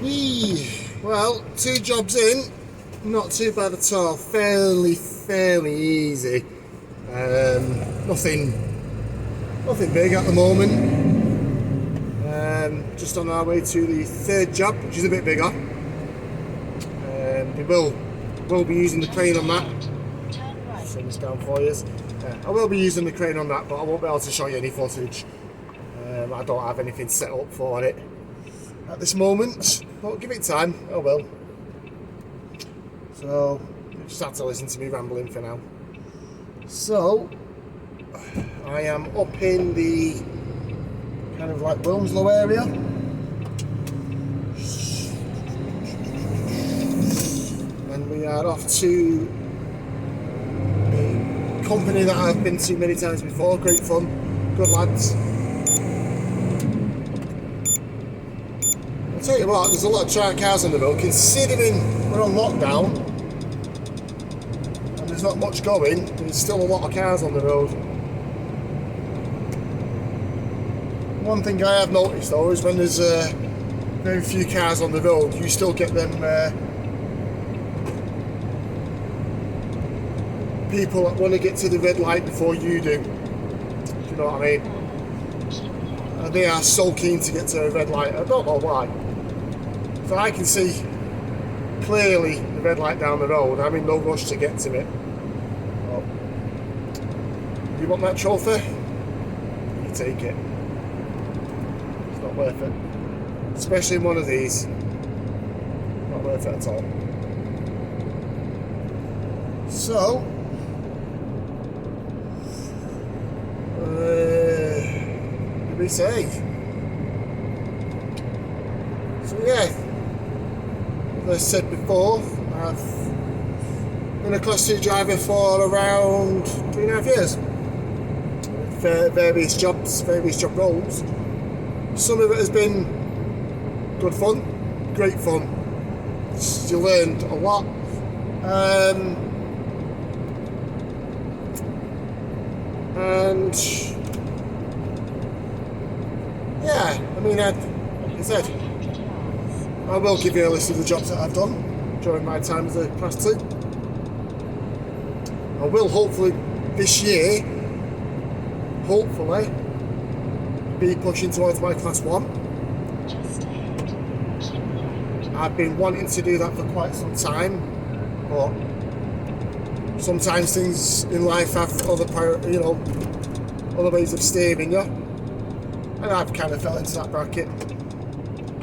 Yee. Well, 2 jobs in, not too bad at all. Fairly easy. Nothing big at the moment. Just on our way to the 3rd job, which is a bit bigger. We will be using the crane on that. Send this down for you. I will be using the crane on that, but I won't be able to show you any footage. I don't have anything set up for it at this moment, but give it time, I will. So, you just have to listen to me rambling for now. So, I am up in the kind of like Wilmslow area. And we are off to a company that I've been to many times before. Great fun, good lads. I'll tell you what, there's a lot of giant cars on the road, considering we're on lockdown and there's not much going, there's still a lot of cars on the road. One thing I have noticed though is when there's very few cars on the road, you still get them people that want to get to the red light before you do. Do you know what I mean? And they are so keen to get to a red light, I don't know why. So I can see clearly the red light down the road, I'm in no rush to get to it. Well, you want that trophy? You take it. It's not worth it. Especially in one of these. Not worth it at all. So, what did we say? So yeah. As I said before, I've been a Class 2 driver for around 3.5 years. Various jobs, various job roles. Some of it has been good fun, great fun. You learned a lot. And yeah, I mean, like I said, I will give you a list of the jobs that I've done during my time as a Class 2. I will hopefully this year, be pushing towards my Class 1. I've been wanting to do that for quite some time, but sometimes things in life have other ways of steering you, and I've kind of fell into that bracket.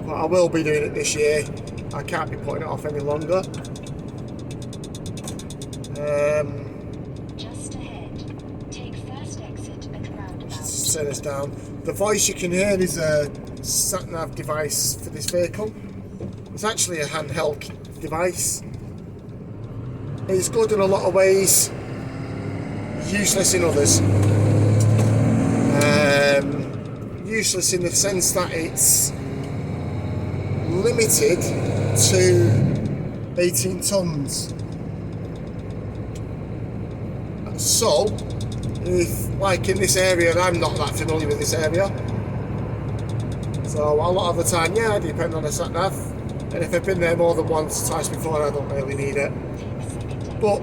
But I will be doing it this year. I can't be putting it off any longer. Just ahead. Take first exit at roundabout. Just turn this down. The voice you can hear is a sat-nav device for this vehicle. It's actually a handheld device. It's good in a lot of ways, useless in others. Useless in the sense that it's limited to 18 tons. So, if, like in this area, I'm not that familiar with this area. So a lot of the time, yeah, I depend on a sat-nav. And if I've been there more than once, twice before, I don't really need it. But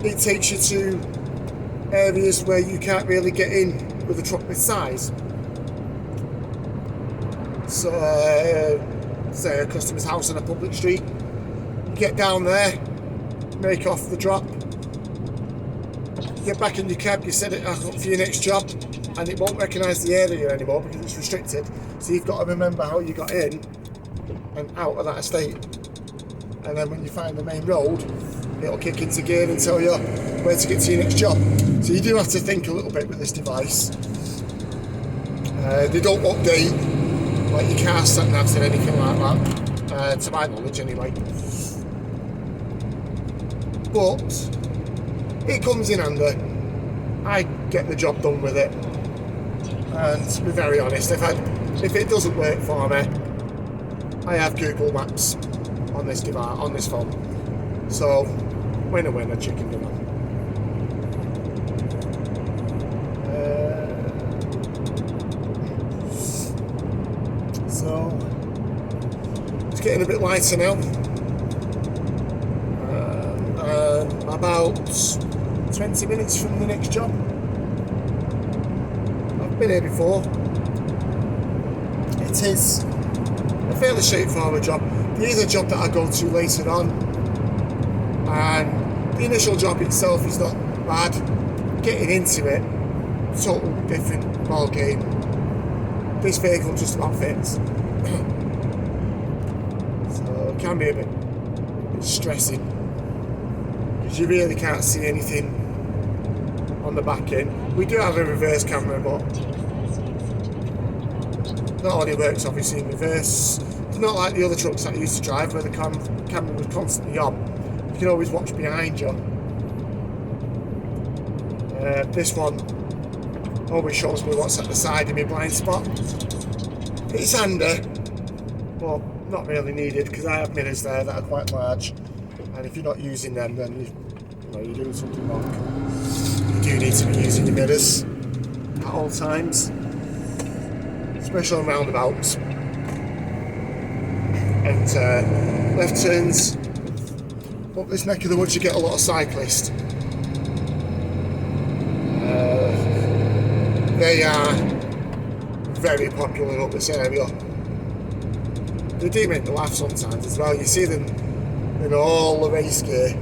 it takes you to areas where you can't really get in with a truck this size. So, say a customer's house on a public street, you get down there, make off the drop, get back in your cab, you set it up for your next job, and it won't recognise the area anymore because it's restricted. So you've got to remember how you got in and out of that estate. And then when you find the main road, it'll kick into gear and tell you where to get to your next job. So you do have to think a little bit with this device. They don't update like your car sat-navs or anything like that, to my knowledge anyway. But it comes in handy. I get the job done with it. And to be very honest, if it doesn't work for me, I have Google Maps on this device, on this phone. So, winner, chicken dinner. getting a bit lighter now. About 20 minutes from the next job. I've been here before. It is a fairly straightforward job. There is a job that I go to later on, and the initial job itself is not bad. Getting into it, total different ball game. This vehicle just about fits. So it can be a bit stressing, because you really can't see anything on the back end. We do have a reverse camera, but that only works obviously in reverse. It's not like the other trucks that I used to drive where the camera was constantly on. You can always watch behind you. This one always shows me what's at the side of my blind spot. It's handy, but not really needed, because I have mirrors there that are quite large, and if you're not using them, then you're doing something wrong. You do need to be using your mirrors at all times, especially on roundabouts and left turns. Up this neck of the woods you get a lot of cyclists. They are very popular up this area. They do make me laugh sometimes as well. You see them in all the race gear,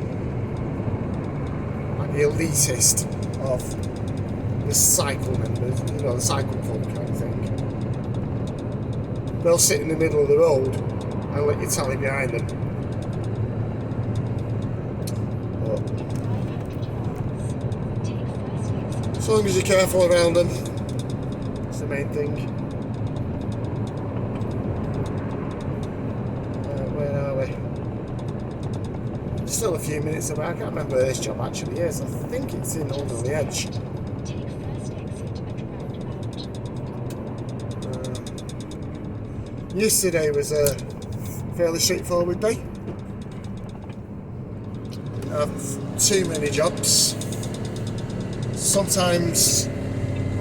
like the elitist of the cycle members, the cycle club kind of thing. They'll sit in the middle of the road and let you tally behind them. But as long as you're careful around them, that's the main thing. Where are we? Still a few minutes away. I can't remember where this job actually is. I think it's in Old on the Edge. Yesterday was a fairly straightforward day. I have too many jobs. Sometimes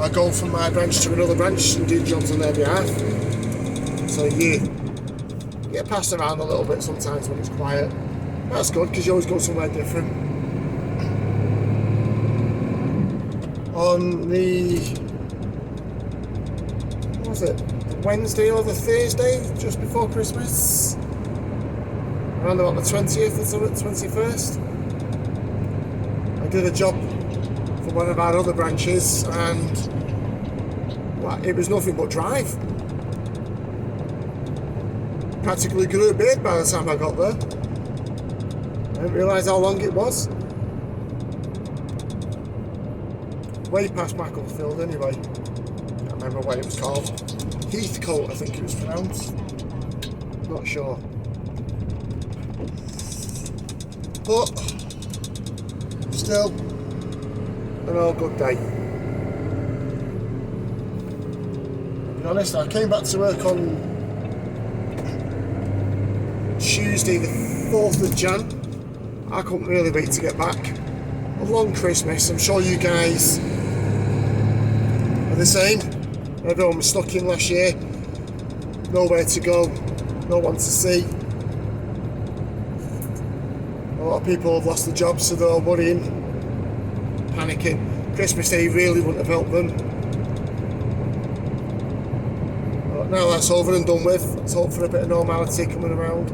I go from my branch to another branch and do jobs on their behalf. So you get passed around a little bit sometimes when it's quiet. That's good, because you always go somewhere different. On the, what was it, the Wednesday or the Thursday, just before Christmas, around about the 20th or the 21st, I did a job for one of our other branches, and well, it was nothing but drive. Practically grew a beard by the time I got there. I didn't realise how long it was. Way past Macclesfield anyway. Can't remember what it was called. Heathcote, I think it was pronounced. Not sure. But still, an all good day. To be honest, I came back to work on Tuesday the 4th of Jan. I couldn't really wait to get back. A long Christmas. I'm sure you guys are the same. Everyone was stuck in last year. Nowhere to go. No one to see. A lot of people have lost their jobs, so they're all worrying, panicking. Christmas Day really wouldn't have helped them. But now that's over and done with. Let's hope for a bit of normality coming around.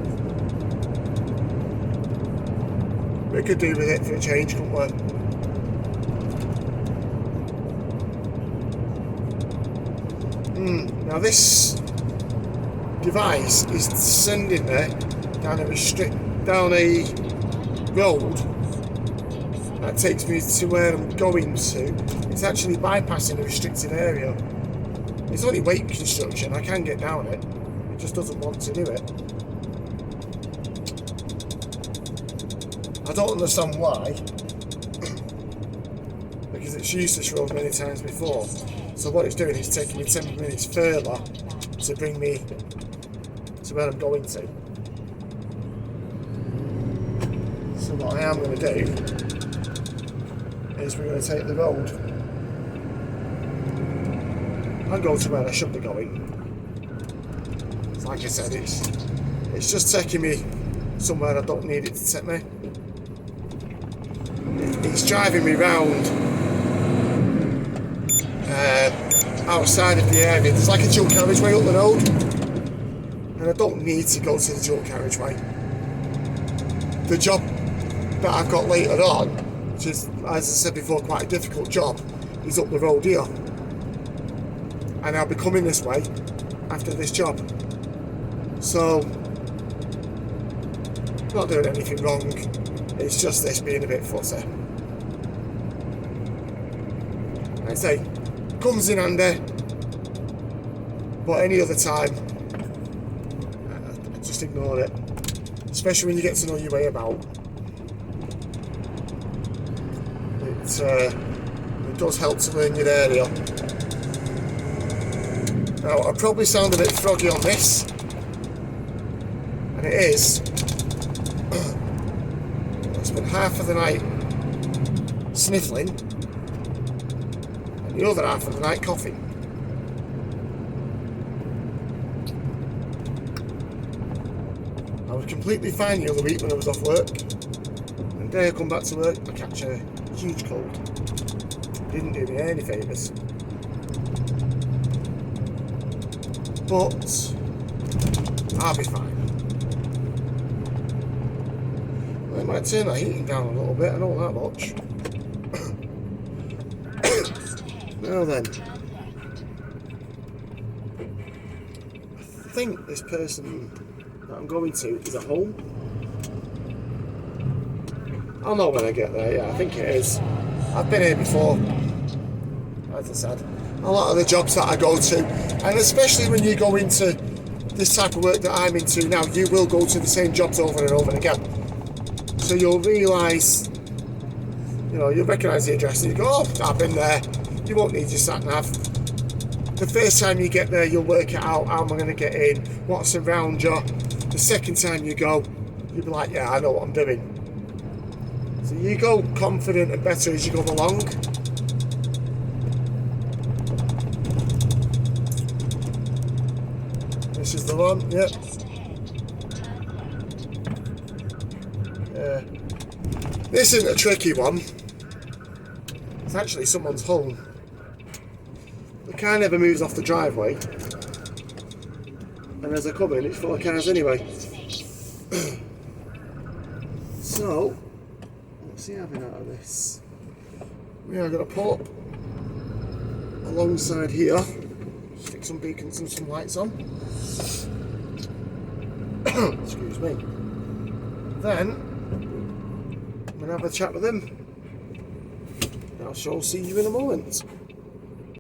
We could do with it for a change, couldn't we? Now this device is sending me down a road that takes me to where I'm going to. It's actually bypassing a restricted area. It's only weight construction. I can get down it. It just doesn't want to do it. I don't understand why, because it's used this road many times before. So what it's doing is taking me 10 minutes further to bring me to where I'm going to. So what I am going to do is we're going to take the road and go to where I should be going. Like I said, it's It's just taking me somewhere I don't need it to take me. It's driving me round outside of the area. There's like a dual carriageway up the road, and I don't need to go to the dual carriageway. The job that I've got later on, which is, as I said before, quite a difficult job, is up the road here. And I'll be coming this way after this job. So, not doing anything wrong, it's just this being a bit fussy. Like I say, comes in handy, but any other time, just ignore it. Especially when you get to know your way about. It does help to learn your area. Now, I probably sound a bit froggy on this, and it is. I spent half of the night sniffling, and the other half of the night coughing. I was completely fine the other week when I was off work, and the day I come back to work, I catch a huge cold. Didn't do me any favours. But I'll be fine. I might turn that heating down a little bit, I don't that much. Now then, I think this person that I'm going to is at home. I'll know when I get there, yeah, I think it is. I've been here before, as I said. A lot of the jobs that I go to, and especially when you go into this type of work that I'm into now, you will go to the same jobs over and over again. So you'll realise, you'll recognise the address and you go, oh, I've been there. You won't need your sat nav. The first time you get there, you'll work it out. How am I going to get in? What's around you? The second time you go, you'll be like, yeah, I know what I'm doing. So you go confident and better as you go along. This is the one, yep. Yeah. This isn't a tricky one. It's actually someone's home. The car never moves off the driveway. And as I come in, it's full of cars anyway. So, what's he having out of this? We are going to pull up alongside here, stick some beacons and some lights on. Excuse me. Then, I'm going to have a chat with him. I shall see you in a moment.